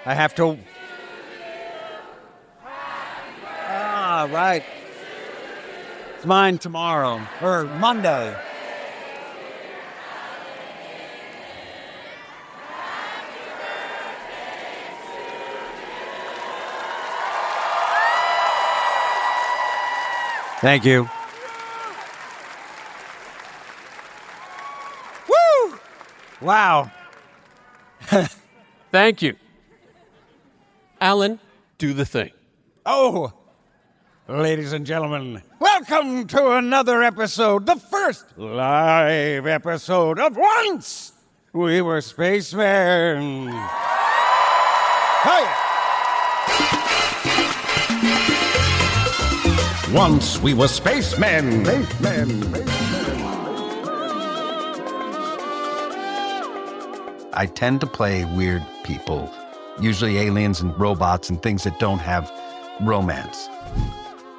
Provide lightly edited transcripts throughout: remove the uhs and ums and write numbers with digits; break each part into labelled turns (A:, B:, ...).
A: I have to... Right. It's mine tomorrow, or Monday. Thank you. Woo! Wow.
B: Thank you. Alan, do the thing.
A: Oh, ladies and gentlemen, welcome to another episode, the first live episode of Once We Were Spacemen. Hi.
C: Once we were spacemen. I tend to play weird people, usually aliens and robots and things that don't have romance.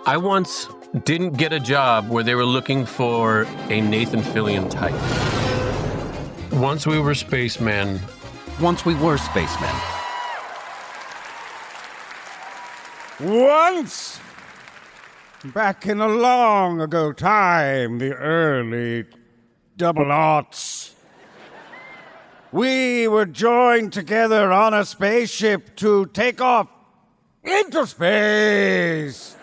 B: I once didn't get a job where they were looking for a Nathan Fillion type. Once we were spacemen.
C: Once we were spacemen.
A: Once, back in a long ago time, the early double aughts, we were joined together on a spaceship to take off into space.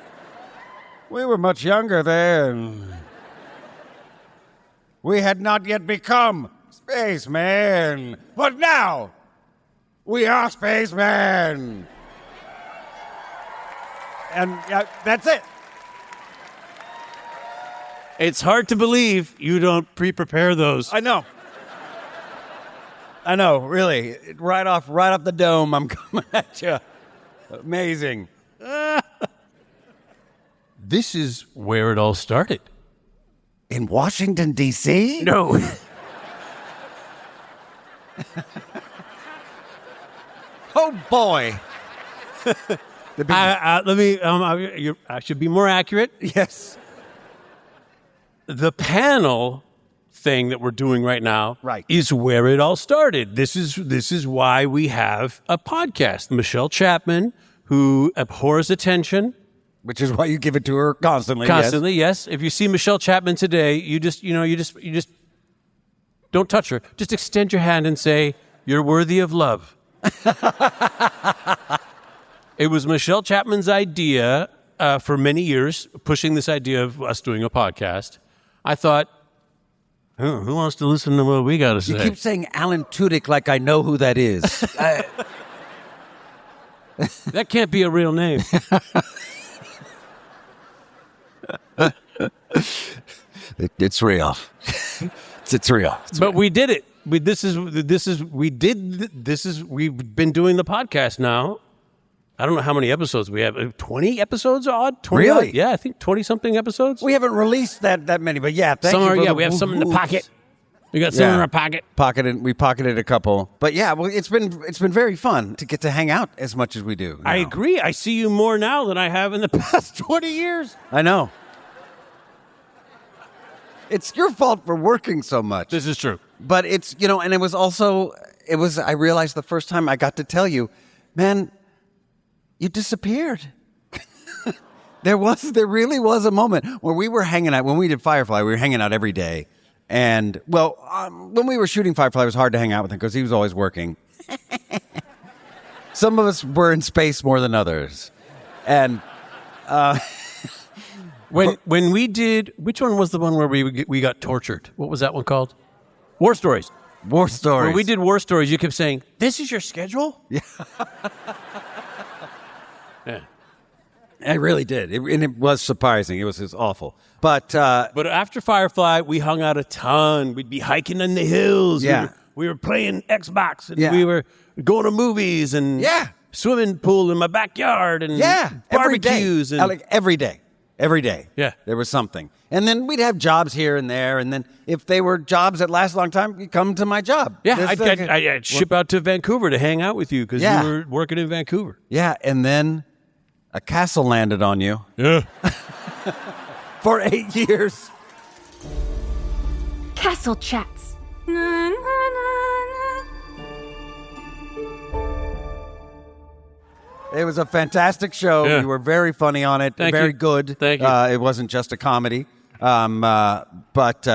A: We were much younger then. We had not yet become spacemen, but now we are spacemen. And that's it.
D: It's hard to believe you don't pre-prepare those.
A: I know, really. Right off the dome, I'm coming at you. Amazing.
B: This is where it all started.
A: In Washington, D.C.?
B: No.
A: Oh, boy.
D: I should be more accurate.
A: Yes.
D: The panel thing that we're doing right now
A: Right.
D: is where it all started. This is why we have a podcast. Michelle Chapman, who abhors attention.
A: Which is why you give it to her constantly.
D: Constantly, yes. If you see Michelle Chapman today, you just don't touch her. Just extend your hand and say, "You're worthy of love." It was Michelle Chapman's idea for many years, pushing this idea of us doing a podcast. I thought, who wants to listen to what we got to say?
A: You keep saying Alan Tudyk like I know who that is.
D: That can't be a real name.
A: It's real. It's real.
D: But we did it. We've been doing the podcast now. I don't know how many episodes we have. 20 episodes odd? 20
A: Really?
D: Odd? Yeah, I think 20-something episodes.
A: We haven't released that many, but yeah, thank you.
D: We have some in the pocket. We got some in our pocket.
A: We pocketed a couple. But yeah, well, it's been very fun to get to hang out as much as we do now.
D: I agree. I see you more now than I have in the past 20 years.
A: I know. It's your fault for working so much.
D: This is true.
A: But it's, and I realized the first time I got to tell you, man, you disappeared. There really was a moment where we were hanging out. When we did Firefly, we were hanging out every day. And, when we were shooting Firefly, it was hard to hang out with him because he was always working. Some of us were in space more than others. And
D: when we did, which one was the one where we got tortured? What was that one called? War Stories.
A: War Stories.
D: When we did War Stories, you kept saying, "This is your schedule?"
A: Yeah.
D: Yeah.
A: I really did. It was surprising. It was awful. But
D: after Firefly, we hung out a ton. We'd be hiking in the hills.
A: Yeah.
D: We were playing Xbox. And
A: Yeah.
D: we were going to movies and swimming pool in my backyard and barbecues.
A: Every day. Every day.
D: Yeah.
A: There was something. And then we'd have jobs here and there. And then if they were jobs that last a long time, you'd come to my job.
D: Yeah, I'd ship out to Vancouver to hang out with you because you were working in Vancouver.
A: Yeah, and then a castle landed on you.
D: Yeah.
A: For 8 years.
E: Castle Chats. Na, na, na, na.
A: It was a fantastic show.
D: Yeah.
A: You were very funny on it.
D: Thank
A: very
D: you.
A: good.
D: Thank you.
A: It wasn't just a comedy. But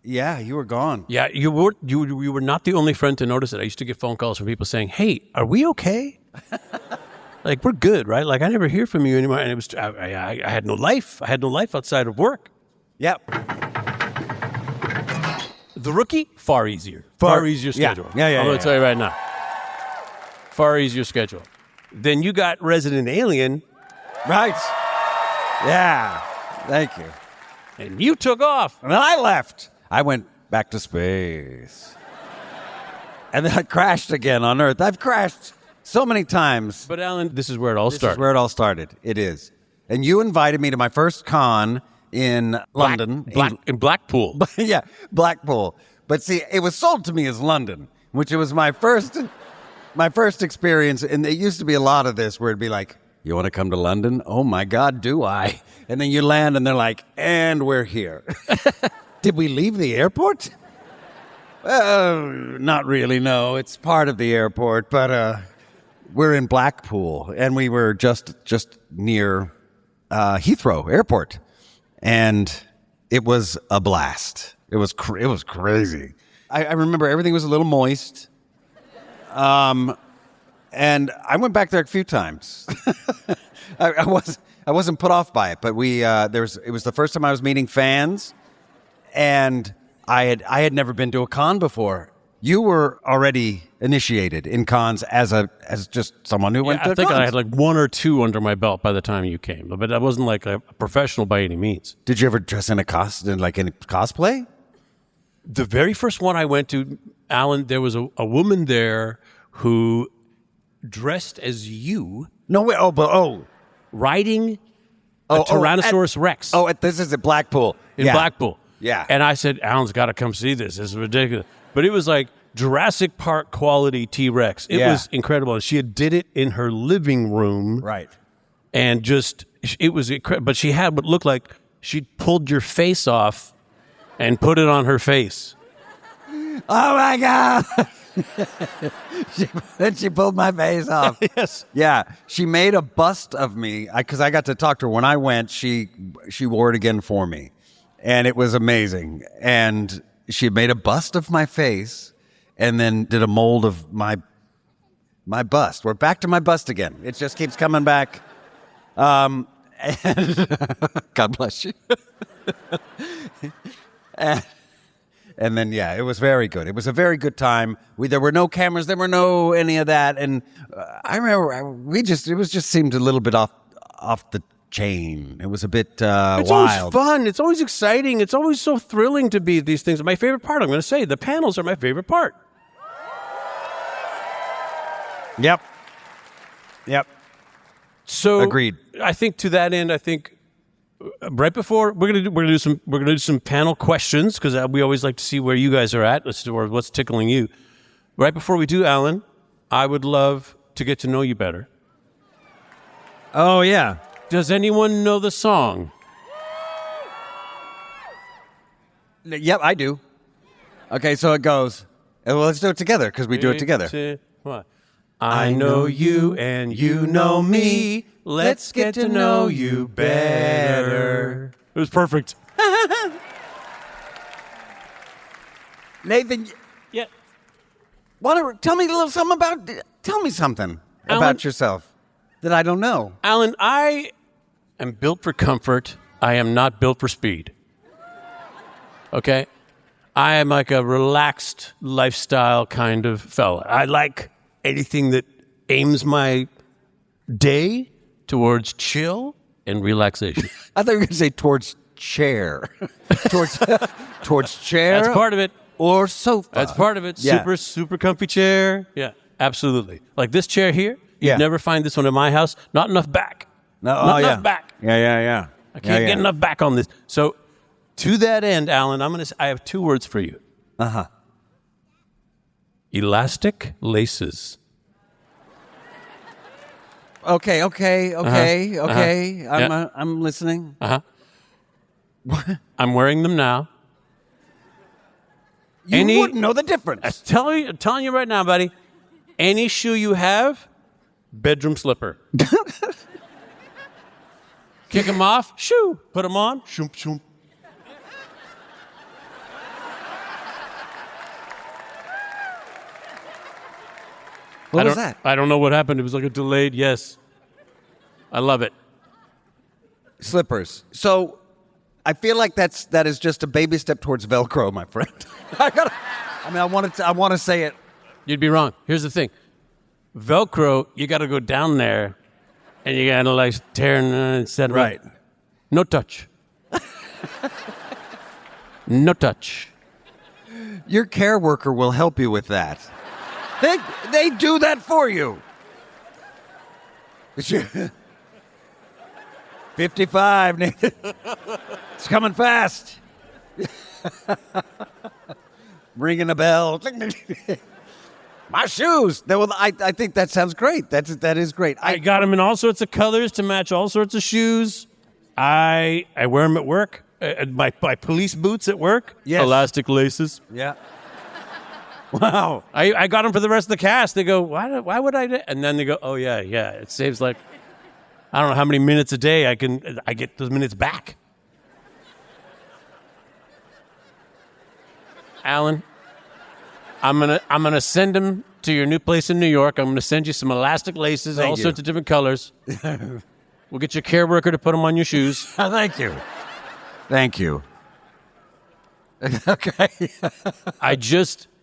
A: yeah, you were gone.
D: Yeah, you were not the only friend to notice it. I used to get phone calls from people saying, "Hey, are we okay? Like, we're good, right? Like, I never hear from you anymore." And it was I had no life. I had no life outside of work.
A: Yep.
D: The Rookie, far easier. Far easier schedule.
A: Yeah,
D: I'm going to tell you right now. Far easier schedule. Then you got Resident Alien.
A: Right. Yeah. Thank you.
D: And you took off.
A: And then I left. I went back to space. And then I crashed again on Earth. I've crashed so many times.
D: But Alan, this is where it all started.
A: This is where it all started. It is. And you invited me to my first con in London.
D: In Blackpool.
A: Yeah, Blackpool. But see, it was sold to me as London, which it was my first experience. And there used to be a lot of this where it'd be like, "You want to come to London? Oh my God, do I?" And then you land and they're like, "And we're here." Did we leave the airport? Not really, no. It's part of the airport, but we're in Blackpool, and we were just near Heathrow Airport, and it was a blast. It was crazy. I remember everything was a little moist, and I went back there a few times. I wasn't put off by it, but it was the first time I was meeting fans, and I had never been to a con before. You were already initiated in cons as just someone who went to
D: I think
A: cons.
D: I had like one or two under my belt by the time you came, but I wasn't like a professional by any means.
A: Did you ever dress in a costume, like in cosplay?
D: The very first one I went to, Alan, there was a woman there who dressed as you.
A: No way.
D: Riding a Tyrannosaurus Rex.
A: This is at Blackpool.
D: In Blackpool.
A: Yeah.
D: And I said, "Alan's got to come see this. This is ridiculous." But it was like Jurassic Park quality T-Rex. It was incredible. And she did it in her living room.
A: Right.
D: And it was incredible. But she had what looked like she'd pulled your face off and put it on her face.
A: Oh my God. Then she pulled my face off.
D: Yes.
A: Yeah. She made a bust of me because I got to talk to her when I went. She wore it again for me. And it was amazing. And she made a bust of my face and then did a mold of my bust. We're back to my bust again. It just keeps coming back. And God bless you. And then, yeah, it was very good. It was a very good time. There were no cameras. There were no any of that. And I remember it just seemed a little bit off the chain. It was a bit
D: It's
A: wild.
D: always fun. It's always exciting. It's always so thrilling to be at these things. My favorite part, I'm going to say, the panels are my favorite part.
A: Yep.
D: So
A: Agreed.
D: I think to that end, right before we're gonna do some panel questions because we always like to see where you guys are at. Or what's tickling you. Right before we do, Alan, I would love to get to know you better.
A: Oh, yeah.
D: Does anyone know the song?
A: Yep, I do. Okay, so it goes. Well, let's do it together because we do it together.
D: What? I know you and you know me. Let's get to know you better. It was perfect.
A: Nathan,
D: Yeah.
A: tell me a little something tell me something
D: Alan?
A: about yourself that I don't know.
D: Alan, I am built for comfort. I am not built for speed. Okay? I am like a relaxed lifestyle kind of fella. I like anything that aims my day towards chill and relaxation.
A: I thought you were going to say towards chair. towards chair.
D: That's part of it.
A: Or sofa.
D: That's part of it.
A: Yeah.
D: Super comfy chair. Yeah, absolutely. Like this chair here,
A: Yeah.
D: you'd never find this one in my house. Not enough back. Not enough back.
A: Yeah.
D: I can't get enough back on this. So to that end, Alan, I have two words for you.
A: Uh-huh.
D: Elastic laces.
A: Okay.
D: Yeah.
A: I'm listening.
D: I'm wearing them now.
A: You wouldn't know the difference.
D: I'm telling you right now, buddy, any shoe you have, bedroom slipper. Kick them off, shoo. Put them on, shoom, shoom.
A: What was that?
D: I don't know what happened. It was like a delayed yes. I love it.
A: Slippers. So I feel like that is just a baby step towards Velcro, my friend. I want to say it.
D: You'd be wrong. Here's the thing. Velcro, you got to go down there, and you got to like tear and set
A: Right.
D: No touch. No touch.
A: Your care worker will help you with that. They do that for you. 55, Nathan. It's coming fast. Ringing a bell. My shoes. I think that sounds great. That is great.
D: I got them in all sorts of colors to match all sorts of shoes. I wear them at work. My police boots at work.
A: Yes.
D: Elastic laces.
A: Yeah. Wow.
D: I got them for the rest of the cast. They go, why would I do? And then they go, oh yeah. It saves like, I don't know how many minutes a day I get those minutes back. Alan, I'm gonna send them to your new place in New York. I'm gonna send you some elastic laces,
A: Thank
D: all
A: you.
D: sorts of different colors. We'll get your care worker to put them on your shoes.
A: Thank you. Thank you. Okay.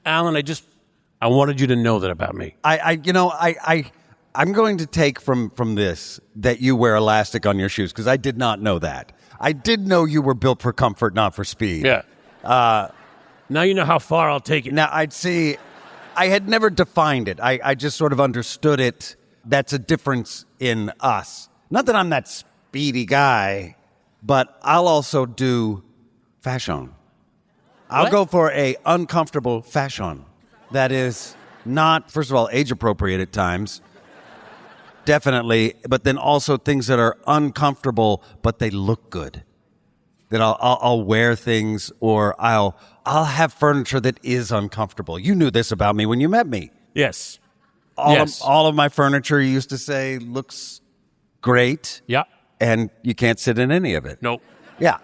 D: Alan, I wanted you to know that about me.
A: I'm going to take from this that you wear elastic on your shoes because I did not know that. I did know you were built for comfort, not for speed.
D: Yeah. Now you know how far I'll take it.
A: Now, I had never defined it. I just sort of understood it. That's a difference in us. Not that I'm that speedy guy, but I'll also do fashion. I'll go for a uncomfortable fashion that is not, first of all, age appropriate at times. Definitely, but then also things that are uncomfortable, but they look good. That I'll wear things, or I'll have furniture that is uncomfortable. You knew this about me when you met me.
D: Yes.
A: All of my furniture, you used to say, looks great.
D: Yeah.
A: And you can't sit in any of it.
D: Nope.
A: Yeah.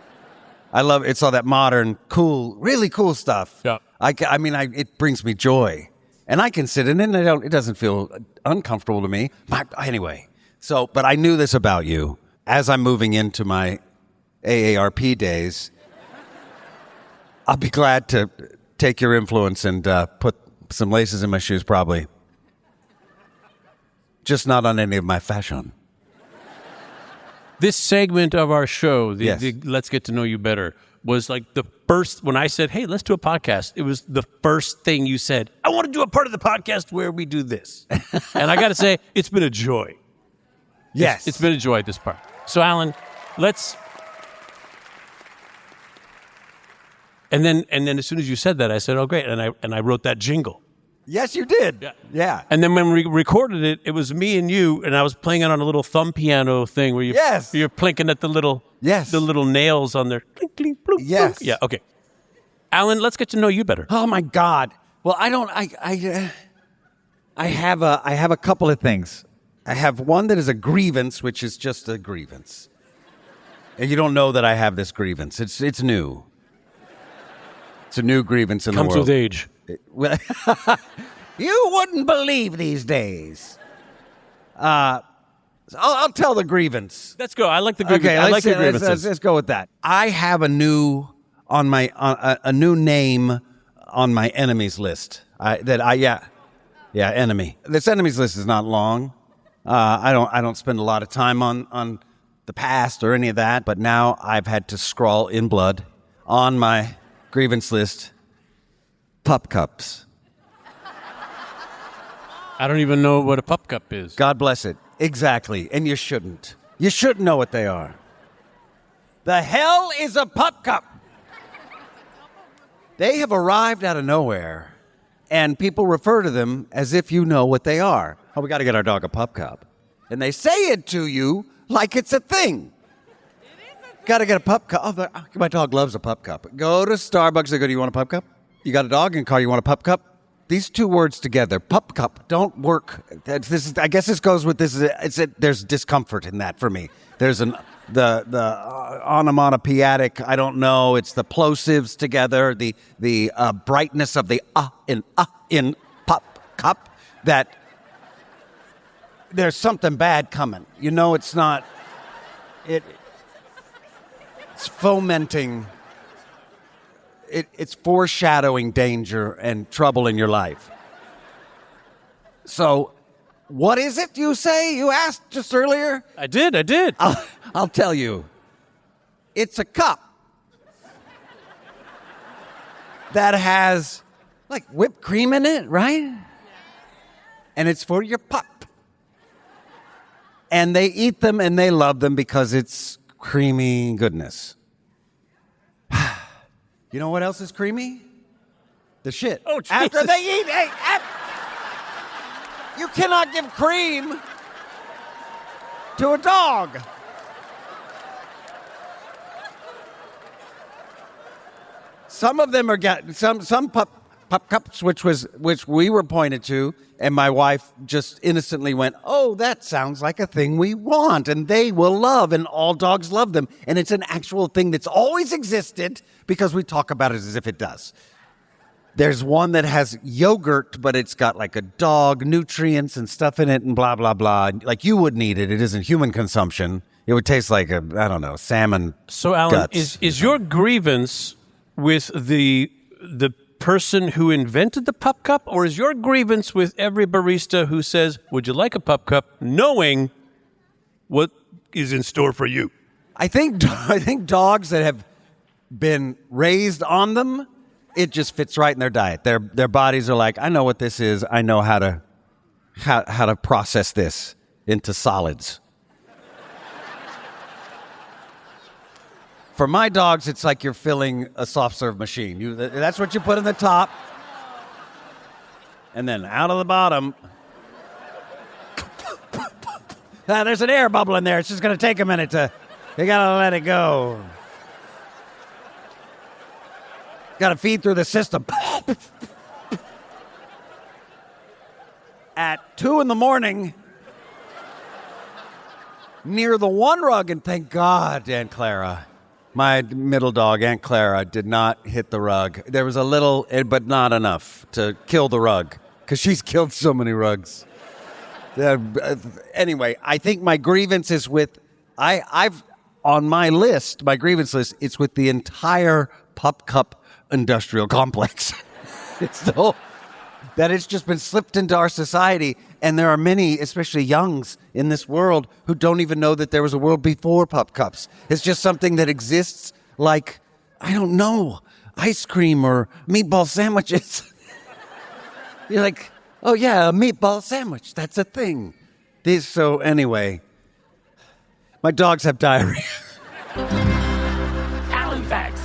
A: I love it's all that modern, cool, really cool stuff.
D: Yeah.
A: It brings me joy. And I can sit in it, and it doesn't feel uncomfortable to me. But anyway, but I knew this about you. As I'm moving into my AARP days, I'll be glad to take your influence and put some laces in my shoes, probably. Just not on any of my fashion.
D: This segment of our show,
A: Yes.
D: the Let's Get to Know You Better, was like the first, when I said, hey, let's do a podcast, it was the first thing you said, I want to do a part of the podcast where we do this. And I got to say, it's been a joy.
A: Yes.
D: It's been a joy, this part. So, Alan, let's... And then as soon as you said that, I said, oh, great. And I wrote that jingle.
A: Yes, you did. Yeah.
D: And then when we recorded it, it was me and you, and I was playing it on a little thumb piano thing where you're plinking at the little nails on there. Clink, clink, plunk,
A: Yes.
D: plunk. Yeah, okay. Alan, let's get to know you better.
A: Oh my God. Well, I have a couple of things. I have one that is a grievance, which is just a grievance. And you don't know that I have this grievance. It's new. It's a new grievance in the world.
D: Comes with age.
A: Well, you wouldn't believe these days. I'll tell the grievance.
D: Let's go. I like the grievance.
A: Okay,
D: I like the grievances.
A: let's go with that. I have a new name on my enemies list. Enemy. This enemies list is not long. I don't spend a lot of time on the past or any of that, but now I've had to scrawl in blood on my grievance list. Pup cups.
D: I don't even know what a pup cup is.
A: God bless it. Exactly. And you shouldn't. You shouldn't know what they are. The hell is a pup cup? They have arrived out of nowhere, and people refer to them as if you know what they are. Oh, we got to get our dog a pup cup. And they say it to you like it's a thing. Got to get a pup cup. Oh, my dog loves a pup cup. Go to Starbucks. They go, do you want a pup cup? You got a dog in the car, you want a pup cup? these two words together, pup cup, don't work. I guess this goes with this. There's discomfort in that for me. There's the onomatopoeic, I don't know. It's the plosives together, the brightness of the in pup cup, that there's something bad coming. It's not. It's fomenting. It's foreshadowing danger and trouble in your life. So, what is it you say? You asked just earlier?
D: I did.
A: I'll tell you. It's a cup that has, like, whipped cream in it, right? And it's for your pup. And they eat them and they love them because it's creamy goodness. You know what else is creamy? The shit.
D: Oh, Jesus.
A: After they eat, you cannot give cream to a dog. Some of them are some pup cups, which we were pointed to, and my wife just innocently went, "Oh, that sounds like a thing we want, and they will love, and all dogs love them." And it's an actual thing that's always existed because we talk about it as if it does. There's one that has yogurt, but it's got like a dog nutrients and stuff in it and blah, blah, blah. Like you wouldn't eat it. It isn't human consumption. It would taste like salmon
D: So, Alan,
A: guts.
D: is your grievance with the person who invented the pup cup, or is your grievance with every barista who says, "Would you like a pup cup?" knowing what is in store for you?
A: I think dogs that have been raised on them, it just fits right in their diet. Their bodies are like, I know what this is. I know how to process this into solids. For my dogs, it's like you're filling a soft serve machine. That's what you put in the top, and then out of the bottom. There's an air bubble in there. It's just going to take a minute you got to let it go. Got to feed through the system. At 2 a.m, near the one rug, and thank God, Aunt Clara, my middle dog, Aunt Clara, did not hit the rug. There was a little, but not enough to kill the rug, because she's killed so many rugs. Anyway, I think my grievance is with, I've on my list, my grievance list, it's with the entire pup cup industrial complex. That it's just been slipped into our society, and there are many, especially youngs in this world, who don't even know that there was a world before pup cups. It's just something that exists like, I don't know, ice cream or meatball sandwiches. You're like, oh yeah, a meatball sandwich, that's a thing. So anyway, my dogs have diarrhea.
E: Alan Facts.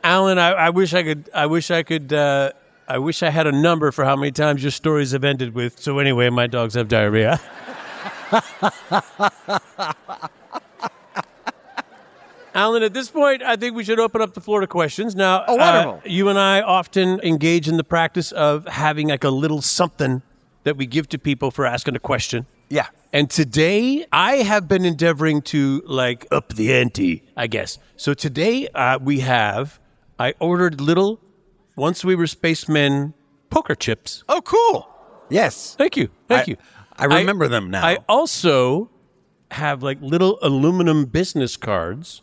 D: Alan, I wish I had a number for how many times your stories have ended with, so anyway, my dogs have diarrhea. Alan, at this point, I think we should open up the floor to questions. Now,
A: wonderful.
D: You and I often engage in the practice of having like a little something that we give to people for asking a question.
A: Yeah.
D: And today, I have been endeavoring to like up the ante, I guess. So today, I ordered little, once we were spacemen, poker chips.
A: Oh, cool. Yes.
D: Thank you.
A: I remember them now.
D: I also have like little aluminum business cards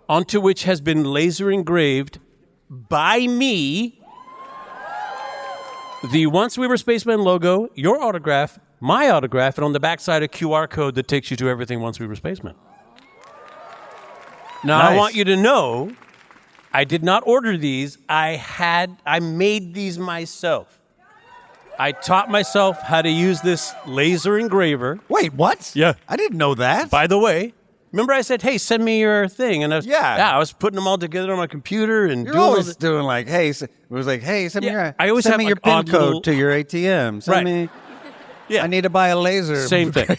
D: onto which has been laser engraved by me the Once We Were Spacemen logo, your autograph, my autograph, and on the backside a QR code that takes you to everything Once We Were Spacemen. Now,
A: Nice.
D: I want you to know, I did not order these. I made these myself. I taught myself how to use this laser engraver.
A: Wait, what?
D: Yeah.
A: I didn't know that.
D: By the way, Remember I said, hey, send me your thing. And I was putting them all together on my computer and
A: You're
D: doing
A: always doing like, hey, it was like, hey, send me your,
D: I always
A: send
D: have
A: me
D: like
A: your PIN
D: odd
A: code
D: little-
A: to your ATM. Send me.
D: Yeah.
A: I need to buy a laser.
D: Same thing.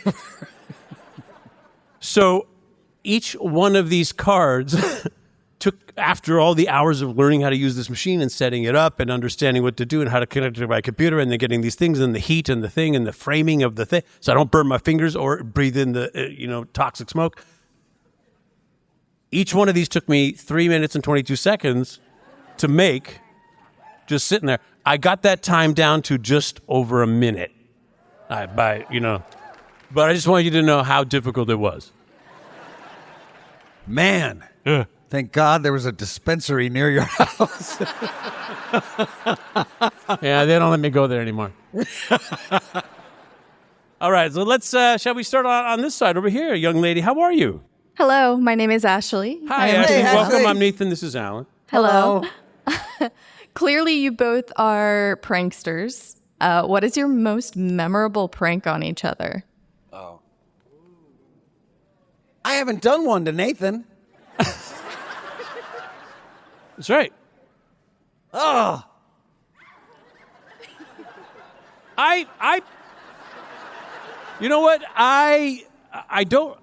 D: So each one of these cards took, after all the hours of learning how to use this machine and setting it up and understanding what to do and how to connect it to my computer and then getting these things and the heat and the thing and the framing of the thing so I don't burn my fingers or breathe in the toxic smoke. Each one of these took me 3 minutes and 22 seconds to make, just sitting there. I got that time down to just over a minute. But I just wanted you to know how difficult it was.
A: Man. Thank God there was a dispensary near your house.
D: Yeah, they don't let me go there anymore. All right, so let's, shall we start on this side over here? Young lady, how are you?
E: Hello, my name is Ashley.
D: Hi,
A: Hey,
D: Ashley.
A: Ashley.
D: Welcome. I'm Nathan. This is Alan.
E: Hello. Clearly, you both are pranksters. What is your most memorable prank on each other?
A: I haven't done one to Nathan.
D: That's right.
A: Oh.
D: You know what? I don't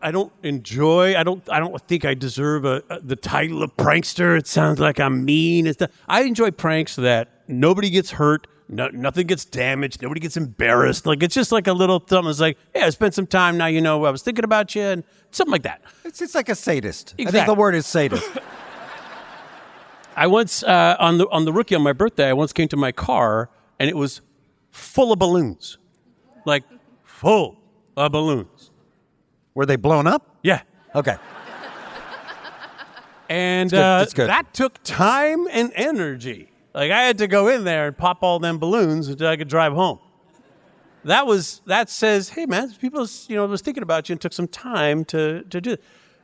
D: think I deserve the title of prankster. It sounds like I'm mean. I enjoy pranks that nobody gets hurt, nothing gets damaged, nobody gets embarrassed. Like it's just like a little thumb. It's like, hey, I spent some time. Now you know I was thinking about you and something like that.
A: It's like a sadist. I think
D: Exactly.
A: the word is sadist.
D: I once on the rookie on my birthday, I once came to my car and it was full of balloons, like full of balloons.
A: Were they blown up?
D: Yeah.
A: Okay.
D: And
A: That's good.
D: that took time and energy. Like I had to go in there and pop all them balloons until I could drive home. That says, hey man, people was thinking about you and took some time to do it.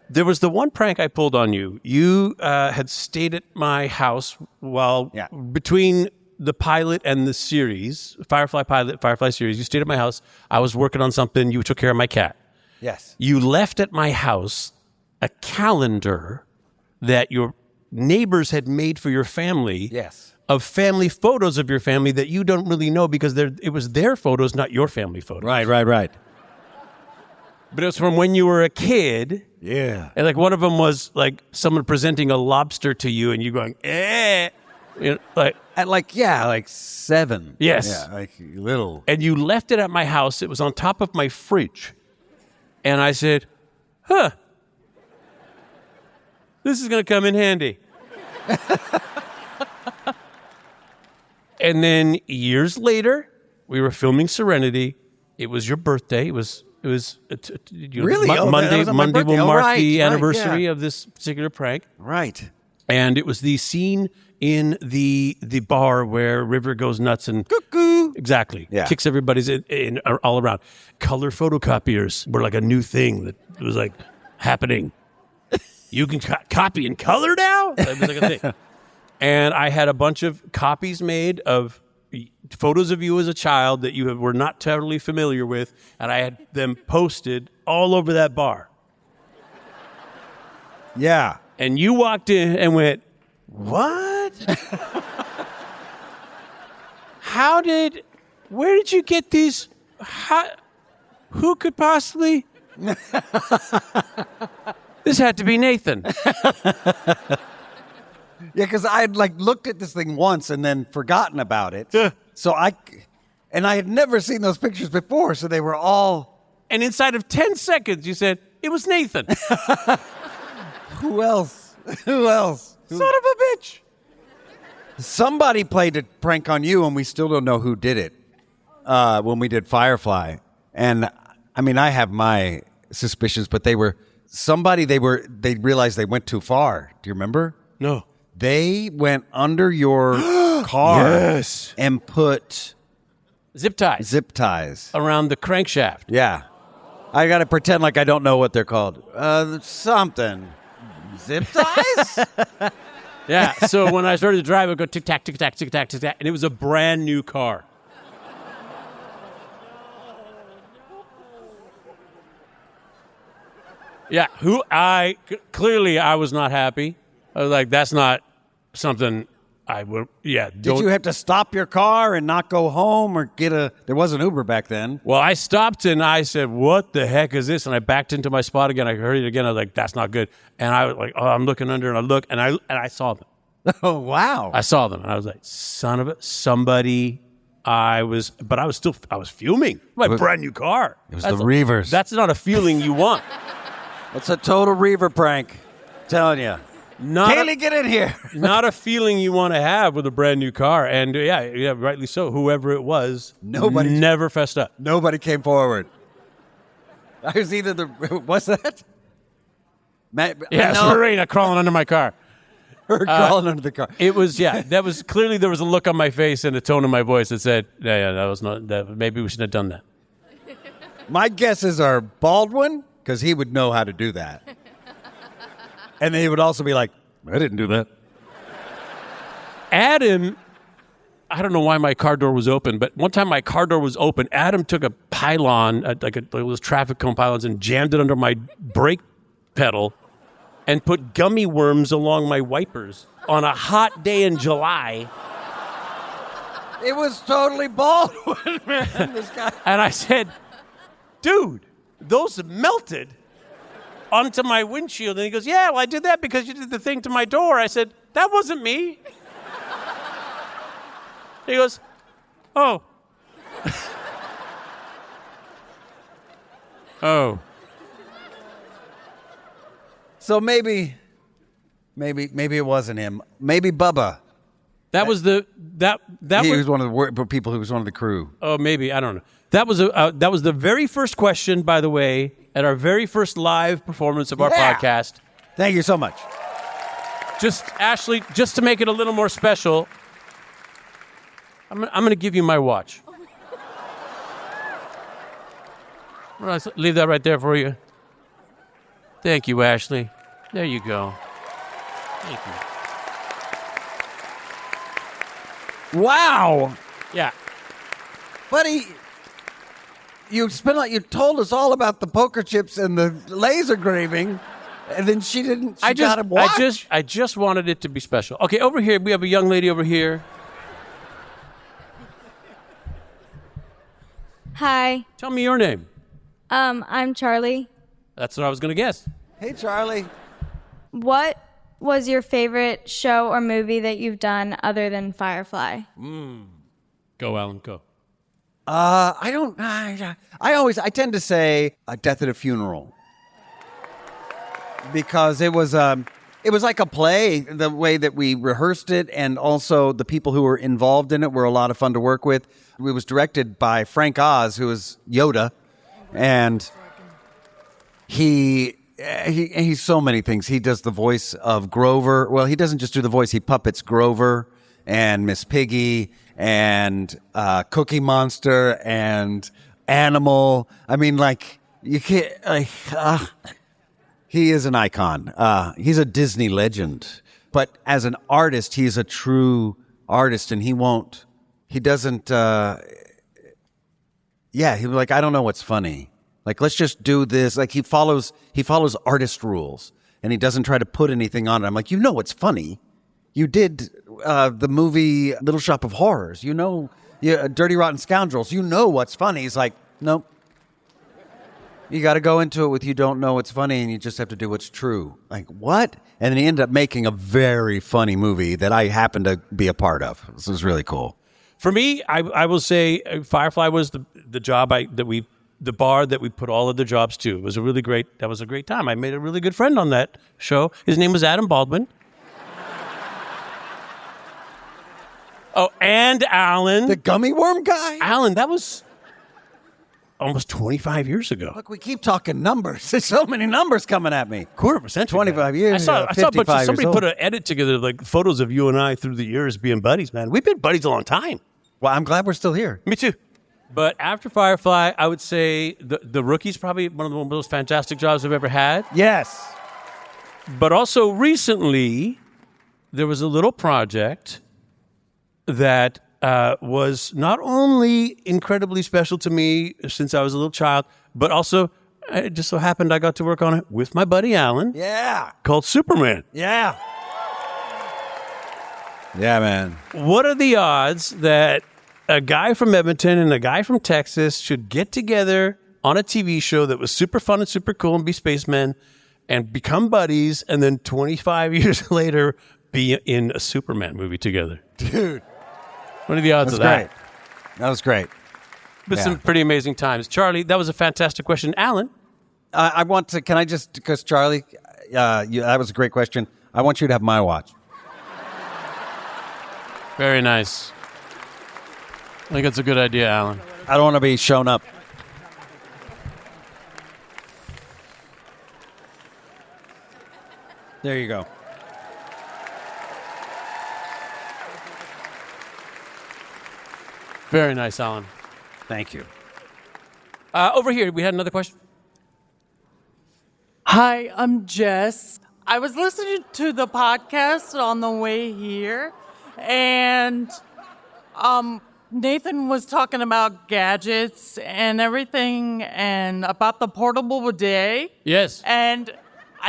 D: There was the one prank I pulled on you. You had stayed at my house while between the pilot and the series, Firefly pilot, Firefly series. You stayed at my house. I was working on something. You took care of my cat.
A: Yes.
D: You left at my house a calendar that your neighbors had made for your family.
A: Yes.
D: Of family photos of your family that you don't really know because it was their photos, not your family photos.
A: Right.
D: But it was from when you were a kid.
A: Yeah.
D: And like one of them was like someone presenting a lobster to you and you going, eh.
A: At like 7.
D: Yes.
A: Yeah, like little.
D: And you left it at my house. It was on top of my fridge. And I said, this is going to come in handy. And then years later, we were filming Serenity. It was your birthday. It was
A: Really?
D: Monday.
A: That was on my
D: Monday
A: birthday.
D: will mark
A: Right,
D: the
A: right,
D: anniversary
A: yeah.
D: of this particular prank.
A: Right.
D: And it was the scene in the bar where River goes nuts and
A: Cuckoo.
D: exactly
A: Yeah.
D: kicks everybody's in all around. Color photocopiers were like a new thing that was like happening. You can copy in color now? That was like a thing. And I had a bunch of copies made of photos of you as a child that you were not totally familiar with, and I had them posted all over that bar.
A: Yeah.
D: And you walked in and went, what? Where did you get these? Who could possibly? This had to be Nathan.
A: Yeah, because I had looked at this thing once and then forgotten about it. So I had never seen those pictures before, so they were all.
D: And inside of 10 seconds, you said, it was Nathan.
A: Who else? Who else?
D: Son of a bitch.
A: Somebody played a prank on you, and we still don't know who did it when we did Firefly. And I mean, I have my suspicions, but they realized they went too far. Do you remember?
D: No.
A: They went under your car and put
D: Zip ties.
A: around
D: the crankshaft.
A: Yeah. I got to pretend like I don't know what they're called. Something. Zip ties?
D: Yeah. So when I started to drive, it would go tick tack, tick tack, tick tack, tick tack, and it was a brand new car. Yeah, clearly I was not happy. I was like, that's not something I would,
A: Did you have to stop your car and not go home or there was an Uber back then?
D: Well, I stopped and I said, what the heck is this? And I backed into my spot again. I heard it again. I was like, that's not good. And I was like, oh, I'm looking under and I look and I saw them.
A: Oh, wow.
D: I saw them and I was like, son of a, somebody. I was fuming. My brand new car.
C: It was the Reavers.
D: That's not a feeling you want.
A: It's a total Reaver prank. Telling you. Kaylee, get in here.
D: Not a feeling you want to have with a brand new car. And yeah, rightly so. Whoever it was, nobody never fessed up.
A: Nobody came forward. I was either what's that?
D: It's Marina crawling under my car.
A: Her crawling under the car.
D: It was, that was clearly there was a look on my face and a tone in my voice that said, that was not, maybe we shouldn't have done that.
A: My guesses are Baldwin, because he would know how to do that. And then he would also be like, I didn't do that.
D: Adam, I don't know why my car door was open, but one time my car door was open. Adam took a pylon, like those traffic cone pylons, and jammed it under my brake pedal and put gummy worms along my wipers on a hot day in July.
A: It was totally Baldwin, man. This guy.
D: And I said, dude, those melted onto my windshield. And he goes, yeah, well, I did that because you did the thing to my door. I said, that wasn't me. He goes, oh. Oh.
A: So maybe it wasn't him. Maybe Bubba.
D: That was the
A: he was one of the people who was one of the crew.
D: Oh, maybe, I don't know. That was the very first question, by the way, at our very first live performance of our podcast.
A: Thank you so much.
D: Just Ashley, just to make it a little more special, I'm going to give you my watch. I'm going to leave that right there for you. Thank you, Ashley. There you go. Thank you.
A: Wow.
D: Yeah.
A: Buddy, you told us all about the poker chips and the laser graving, and then she got him watch.
D: I just wanted it to be special. Okay, over here, we have a young lady over here.
F: Hi.
D: Tell me your name.
F: I'm Charlie.
D: That's what I was going to guess.
A: Hey, Charlie.
F: What was your favorite show or movie that you've done other than Firefly?
D: Go, Alan, go.
A: I tend to say a Death at a Funeral. Because it was like a play, the way that we rehearsed it, and also the people who were involved in it were a lot of fun to work with. It was directed by Frank Oz, who is Yoda, and he's so many things. He does the voice of Grover. Well, he doesn't just do the voice. He puppets Grover and Miss Piggy and Cookie Monster and Animal. I mean, like, you can't... he is an icon. He's a Disney legend. But as an artist, he's a true artist, and he doesn't... he'll be like, I don't know what's funny. Like, let's just do this. Like, he follows artist rules, and he doesn't try to put anything on it. I'm like, you know what's funny? You did the movie Little Shop of Horrors. You know, Dirty Rotten Scoundrels. You know what's funny. He's like, nope. You got to go into it with you don't know what's funny, and you just have to do what's true. Like, what? And then he ended up making a very funny movie that I happened to be a part of. This was really cool.
D: For me, I will say Firefly was the job the bar that we put all of the jobs to. It was that was a great time. I made a really good friend on that show. His name was Adam Baldwin. Oh, and Alan.
A: The gummy worm guy?
D: Alan, that was almost 25 years ago.
A: Look, we keep talking numbers. There's so many numbers coming at me.
D: Quarter of a century.
A: 25 years.
D: I saw a bunch of somebody put an edit together, like photos of you and I through the years being buddies, man. We've been buddies a long time.
A: Well, I'm glad we're still here.
D: Me too. But after Firefly, I would say the Rookie's probably one of the most fantastic jobs I've ever had.
A: Yes.
D: But also recently, there was a little project that was not only incredibly special to me since I was a little child, but also It just so happened I got to work on it with my buddy Alan.
A: Yeah.
D: Called Superman.
A: Yeah. Yeah, man.
D: What are the odds that a guy from Edmonton and a guy from Texas should get together on a TV show that was super fun and super cool and be spacemen and become buddies and then 25 years later be in a Superman movie together?
A: Dude.
D: What are the odds
A: That's
D: of that?
A: great. That was great.
D: But
A: Yeah.
D: some pretty amazing times. Charlie, that was a fantastic question. Alan?
A: I want to, can I just, because Charlie, that was a great question. I want you to have my watch.
D: Very nice. I think that's a good idea, Alan.
A: I don't want to be shown up. There you go.
D: Very nice, Alan.
A: Thank you.
D: Over here, we had another question.
G: Hi, I'm Jess. I was listening to the podcast on the way here, and Nathan was talking about gadgets and everything and about the portable bidet.
D: Yes.
G: And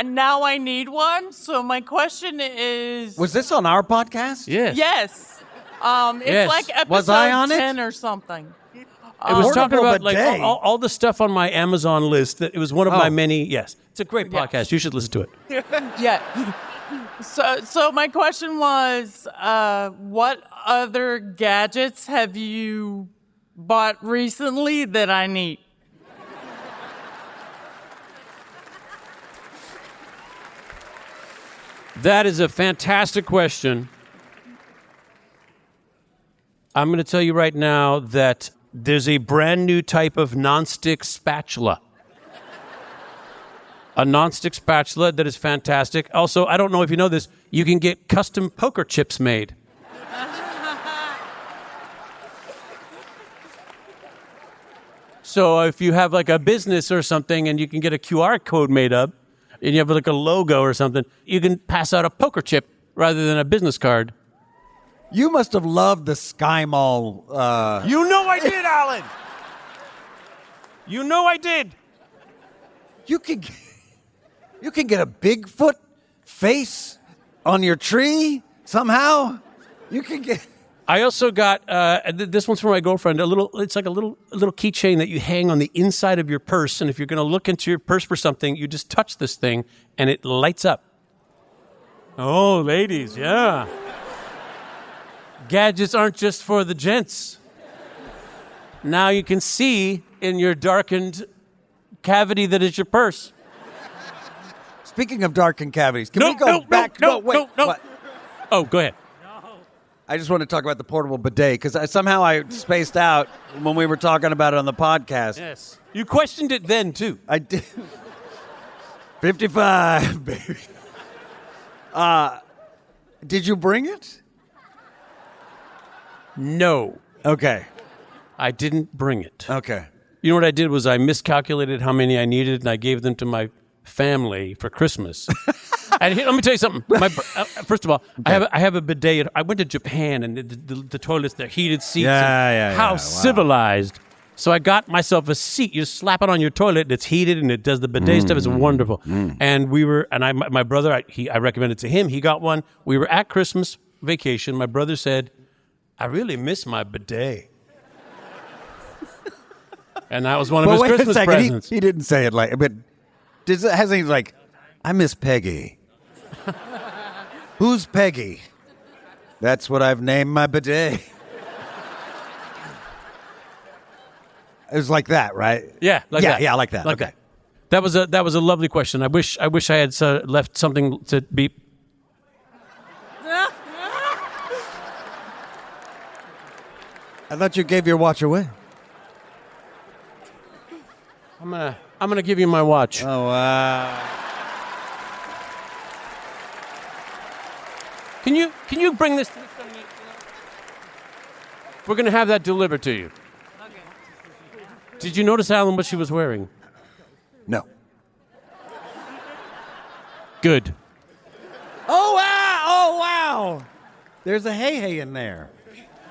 G: now I need one. So my question is...
A: Was this on our podcast?
D: Yes.
G: Yes. It's
D: Yes.
G: like episode
A: Was I on it?
G: 10 or something.
D: It was talking
A: Portable
D: about like
A: bidet.
D: all the stuff on my Amazon list. That it was one of my many. Yes, it's a great
G: Yeah.
D: podcast. You should listen to it.
G: Yeah. So my question was, what other gadgets have you bought recently that I need?
D: That is a fantastic question. I'm going to tell you right now that there's a brand new type of nonstick spatula. A nonstick spatula that is fantastic. Also, I don't know if you know this, you can get custom poker chips made. So if you have like a business or something and you can get a QR code made up and you have like a logo or something, you can pass out a poker chip rather than a business card.
A: You must have loved the Sky Mall.
D: You know I did, Alan. You know I did.
A: You can get a Bigfoot face on your tree somehow. You can get.
D: I also got this one's for my girlfriend. It's like a little keychain that you hang on the inside of your purse, and if you're going to look into your purse for something, you just touch this thing, and it lights up. Oh, ladies, yeah. Gadgets aren't just for the gents. Now you can see in your darkened cavity that is your purse.
A: Speaking of darkened cavities, can we go back? Wait.
D: No.
A: What?
D: Oh, go ahead.
A: I just want to talk about the portable bidet because somehow I spaced out when we were talking about it on the podcast.
D: Yes. You questioned it then, too.
A: I did. 55, baby. Did you bring it?
D: No,
A: Okay.
D: I didn't bring it.
A: Okay.
D: You know what I did was I miscalculated how many I needed, and I gave them to my family for Christmas. And let me tell you something. First of all, I have a bidet. I went to Japan, and the toilets, they're heated seats. How
A: Wow.
D: civilized. So I got myself a seat. You slap it on your toilet, and it's heated, and it does the bidet stuff. It's wonderful. And my brother, I recommended it to him. He got one. We were at Christmas vacation. My brother said, I really miss my bidet. And that was one of his Christmas presents.
A: He didn't say it like, but hasn't he like, I miss Peggy. Who's Peggy? That's what I've named my bidet. It was like that, right?
D: Yeah, like that.
A: Yeah, like that.
D: Like
A: Okay.
D: that. That was a lovely question. I wish I had left something to be.
A: I thought you gave your watch away.
D: I'm gonna give you my watch.
A: Oh, wow.
D: Can you bring this to this young lady? We're gonna have that delivered to you. Okay. Did you notice, Alan, what she was wearing?
A: No.
D: Good.
A: Oh, wow. Oh, wow. There's a hey in there.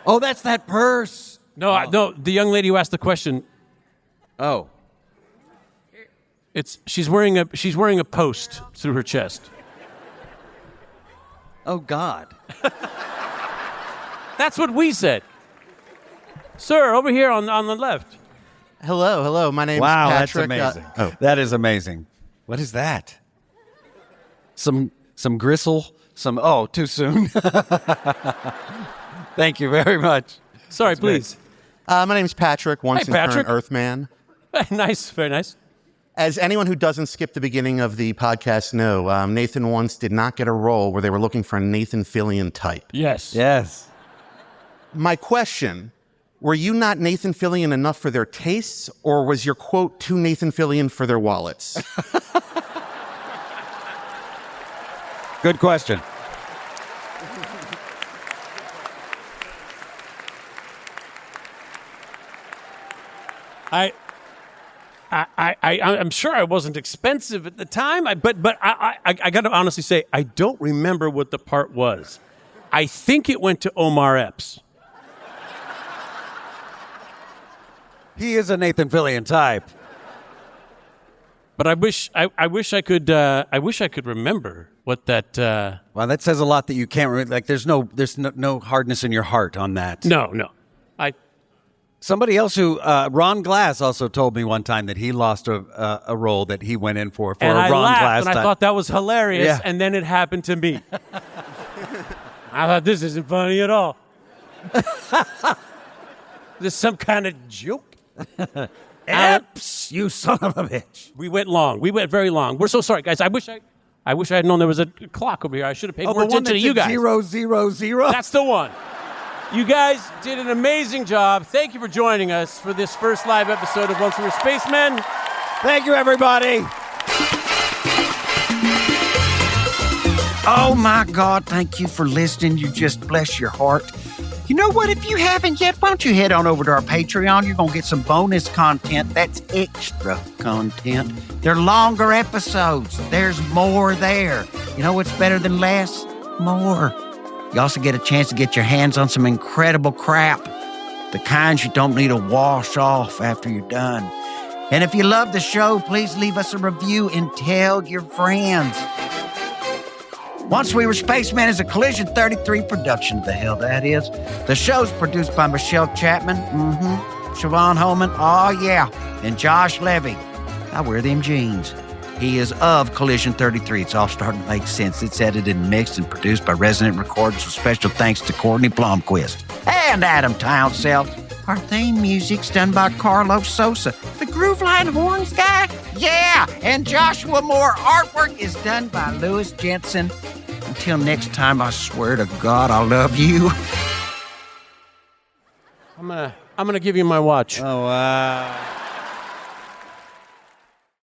A: Oh, that's that purse.
D: No, no. The young lady who asked the question.
A: Oh.
D: She's wearing a post through her chest.
A: Oh, God.
D: That's what we said. Sir, over here on the left.
H: Hello. My name's
A: Wow,
H: Patrick.
A: that's amazing. That is amazing. What is that? Some gristle? Too soon. Thank you very much.
D: Sorry, please.
H: my name's Patrick, once and
D: Patrick.
H: current Earthman.
D: Nice, very nice.
H: As anyone who doesn't skip the beginning of the podcast know, Nathan once did not get a role where they were looking for a Nathan Fillion type.
D: Yes.
A: Yes.
H: My question, were you not Nathan Fillion enough for their tastes, or was your quote too Nathan Fillion for their wallets?
A: Good question.
D: I'm sure I wasn't expensive at the time, but I got to honestly say, I don't remember what the part was. I think it went to Omar Epps.
A: He is a Nathan Fillion type.
D: But I wish I could remember what that.
A: Well, that says a lot that you can't remember. Like, there's no hardness in your heart on that.
D: No.
A: Somebody else who Ron Glass also told me one time that he lost a role that he went in for
D: And
A: a
D: I
A: Ron
D: laughed,
A: Glass
D: and
A: time.
D: I thought that was hilarious,
A: Yeah.
D: and then it happened to me. I thought, this isn't funny at all. This is some kind of joke.
A: Epps, you son of a bitch.
D: We went long. We went very long. We're so sorry, guys. I wish I had known there was a clock over here. I should have paid more
A: the one
D: attention to you
A: that's
D: guys.
A: 000.
D: That's the one. You guys did an amazing job. Thank you for joining us for this first live episode of Once We Were Spacemen.
A: Thank you, everybody.
I: Oh my God, thank you for listening. You just bless your heart. You know what? If you haven't yet, why don't you head on over to our Patreon? You're going to get some bonus content. That's extra content. They're longer episodes. There's more there. You know what's better than less? More. You also get a chance to get your hands on some incredible crap. The kinds you don't need to wash off after you're done. And if you love the show, please leave us a review and tell your friends. Once We Were Spacemen is a Collision 33 production. The hell that is. The show's produced by Michelle Chapman, Siobhan Holman, oh yeah, and Josh Levy. I wear them jeans. He is of Collision 33. It's all starting to make sense. It's edited and mixed and produced by Resident Recorders with special thanks to Courtney Blomquist and Adam Townsend. Our theme music's done by Carlos Sosa. The Groove Line Horns guy? Yeah! And Joshua Moore. Artwork is done by Louis Jensen. Until next time, I swear to God, I love you.
D: I'm gonna give you my watch.
A: Oh, wow.